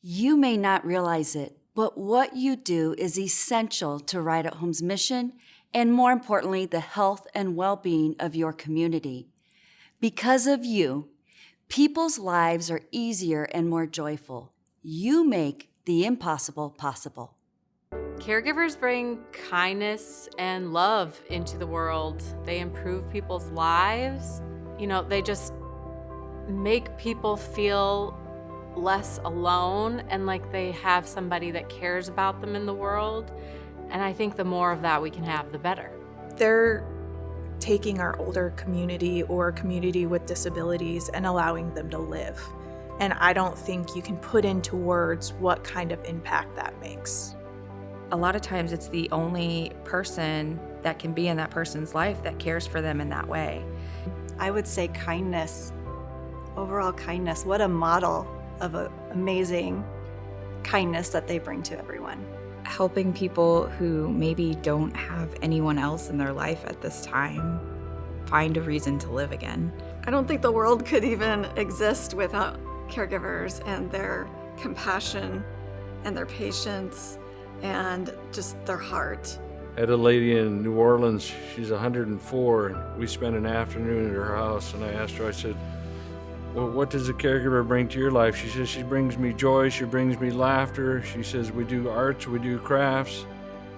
You may not realize it, but what you do is essential to Right at Home's mission and, more importantly, the health and well-being of your community. Because of you, people's lives are easier and more joyful. You make the impossible possible. Caregivers bring kindness and love into the world. They improve people's lives. They just make people feel less alone and like they have somebody that cares about them in the world. And I think the more of that we can have, the better. They're taking our older community or community with disabilities and allowing them to live. And I don't think you can put into words what kind of impact that makes. A lot of times it's the only person that can be in that person's life that cares for them in that way. I would say kindness, overall kindness. What a model of an amazing kindness that they bring to everyone. Helping people who maybe don't have anyone else in their life at this time find a reason to live again. I don't think the world could even exist without caregivers and their compassion and their patience and just their heart. I had a lady in New Orleans, she's 104, and we spent an afternoon at her house, and I asked her, I said, well, what does a caregiver bring to your life? She says, she brings me joy, she brings me laughter. She says, we do arts, we do crafts.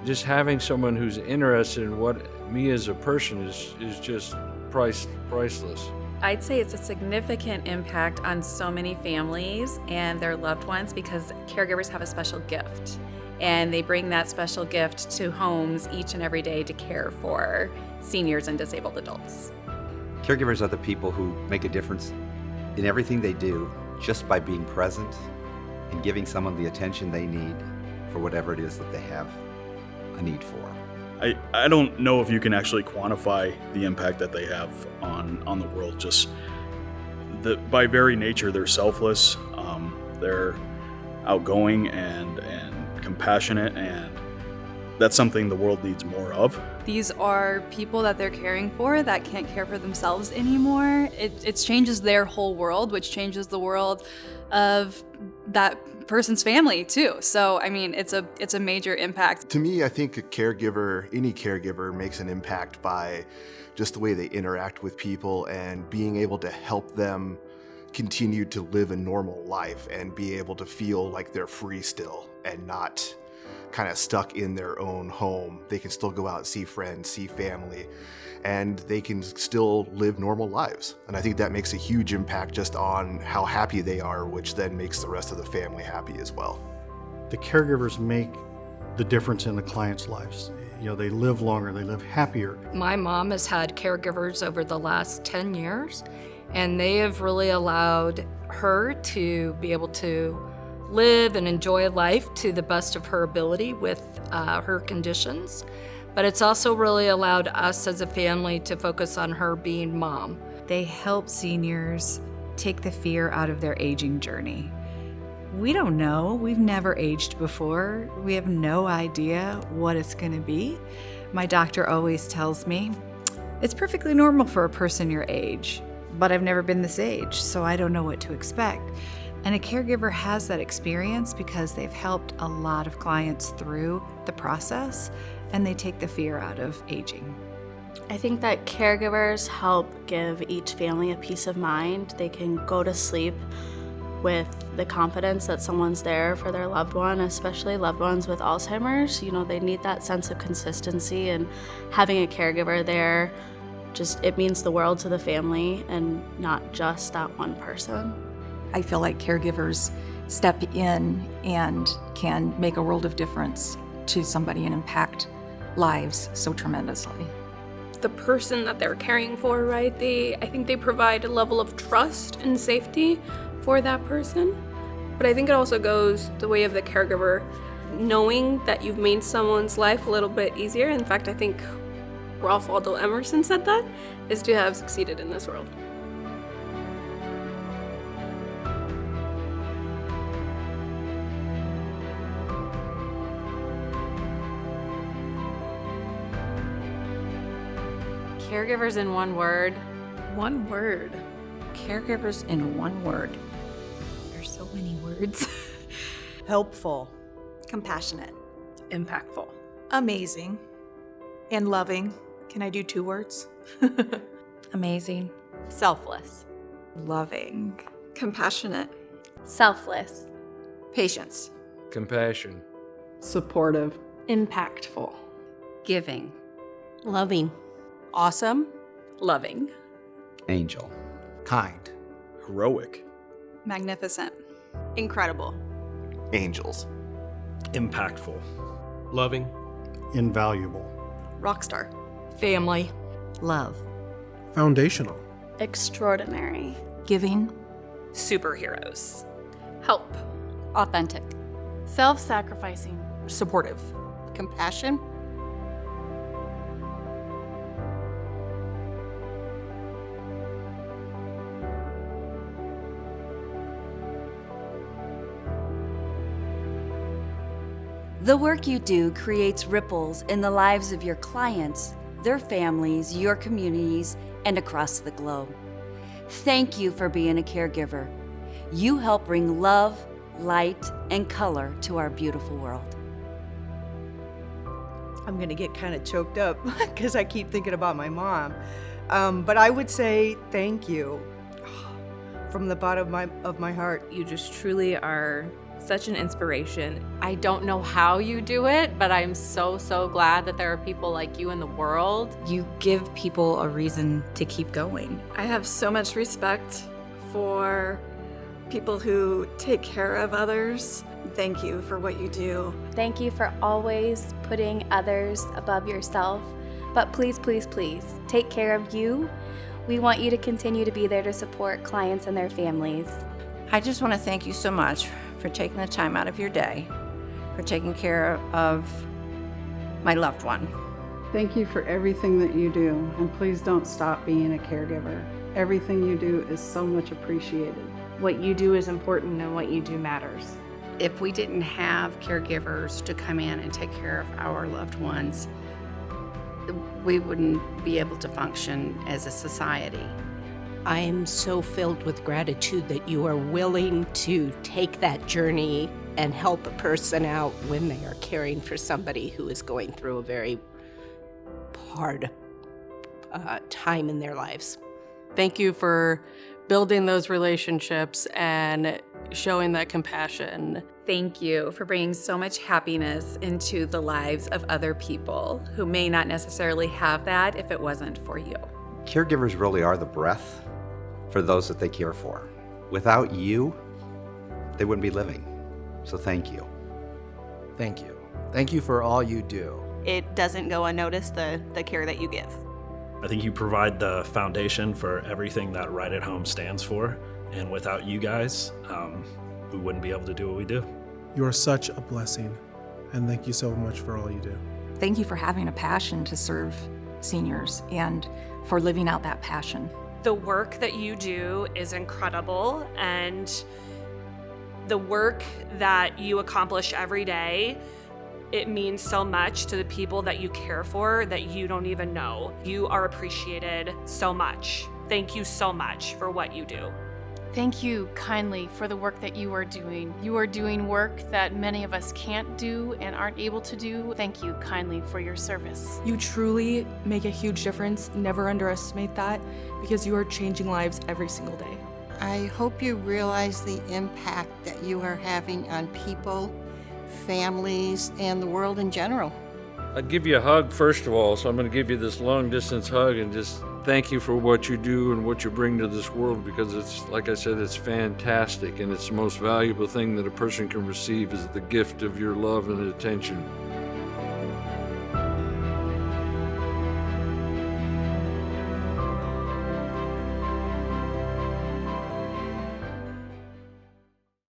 Just having someone who's interested in what me as a person is just priceless. I'd say it's a significant impact on so many families and their loved ones because caregivers have a special gift. And they bring that special gift to homes each and every day to care for seniors and disabled adults. Caregivers are the people who make a difference in everything they do just by being present and giving someone the attention they need for whatever it is that they have a need for. I don't know if you can actually quantify the impact that they have on the world. Just by very nature, they're selfless, they're outgoing and compassionate, and that's something the world needs more of. These are people that they're caring for that can't care for themselves anymore. It changes their whole world, which changes the world of that person's family too. So, I mean, it's a major impact. To me, I think any caregiver makes an impact by just the way they interact with people and being able to help them continue to live a normal life and be able to feel like they're free still and not kind of stuck in their own home. They can still go out and see friends, see family, and they can still live normal lives. And I think that makes a huge impact just on how happy they are, which then makes the rest of the family happy as well. The caregivers make the difference in the clients' lives. They live longer, they live happier. My mom has had caregivers over the last 10 years, and they have really allowed her to be able to live and enjoy life to the best of her ability with her conditions. But it's also really allowed us as a family to focus on her being mom. They help seniors take the fear out of their aging journey. We don't know. We've never aged before. We have no idea what it's going to be. My doctor always tells me, it's perfectly normal for a person your age, but I've never been this age, so I don't know what to expect. And a caregiver has that experience because they've helped a lot of clients through the process, and they take the fear out of aging. I think that caregivers help give each family a peace of mind. They can go to sleep with the confidence that someone's there for their loved one, especially loved ones with Alzheimer's. They need that sense of consistency, and having a caregiver there, it means the world to the family and not just that one person. I feel like caregivers step in and can make a world of difference to somebody and impact lives so tremendously. The person that they're caring for, right? I think they provide a level of trust and safety for that person. But I think it also goes the way of the caregiver, knowing that you've made someone's life a little bit easier. In fact, I think Ralph Waldo Emerson said that, is to have succeeded in this world. Caregivers in one word. One word. Caregivers in one word. There's so many words. Helpful. Compassionate. Impactful. Amazing. And loving. Can I do 2 words? Amazing. Selfless. Loving. Compassionate. Selfless. Patience. Compassion. Supportive. Impactful. Giving. Loving. Awesome. Loving. Angel. Kind. Heroic. Magnificent. Incredible. Angels. Impactful. Loving. Invaluable. Rockstar. Family. Love. Foundational. Extraordinary. Giving. Superheroes. Help. Authentic. Self-sacrificing. Supportive. Compassion. The work you do creates ripples in the lives of your clients, their families, your communities, and across the globe. Thank you for being a caregiver. You help bring love, light, and color to our beautiful world. I'm going to get kind of choked up because I keep thinking about my mom. But I would say thank you from the bottom of my heart. You just truly are such an inspiration. I don't know how you do it, but I'm so, so glad that there are people like you in the world. You give people a reason to keep going. I have so much respect for people who take care of others. Thank you for what you do. Thank you for always putting others above yourself. But please, please, please, take care of you. We want you to continue to be there to support clients and their families. I just want to thank you so much for taking the time out of your day, for taking care of my loved one. Thank you for everything that you do, and please don't stop being a caregiver. Everything you do is so much appreciated. What you do is important and what you do matters. If we didn't have caregivers to come in and take care of our loved ones, we wouldn't be able to function as a society. I am so filled with gratitude that you are willing to take that journey and help a person out when they are caring for somebody who is going through a very hard time in their lives. Thank you for building those relationships and showing that compassion. Thank you for bringing so much happiness into the lives of other people who may not necessarily have that if it wasn't for you. Caregivers really are the breath for those that they care for. Without you, they wouldn't be living. So thank you. Thank you. Thank you for all you do. It doesn't go unnoticed, the care that you give. I think you provide the foundation for everything that Right at Home stands for. And without you guys, we wouldn't be able to do what we do. You are such a blessing, and thank you so much for all you do. Thank you for having a passion to serve seniors and for living out that passion. The work that you do is incredible, and the work that you accomplish every day, it means so much to the people that you care for that you don't even know. You are appreciated so much. Thank you so much for what you do. Thank you kindly for the work that you are doing. You are doing work that many of us can't do and aren't able to do. Thank you kindly for your service. You truly make a huge difference. Never underestimate that, because you are changing lives every single day. I hope you realize the impact that you are having on people, families, and the world in general. I'd give you a hug first of all, so I'm going to give you this long distance hug and just thank you for what you do and what you bring to this world, because it's, like I said, it's fantastic, and it's the most valuable thing that a person can receive is the gift of your love and attention.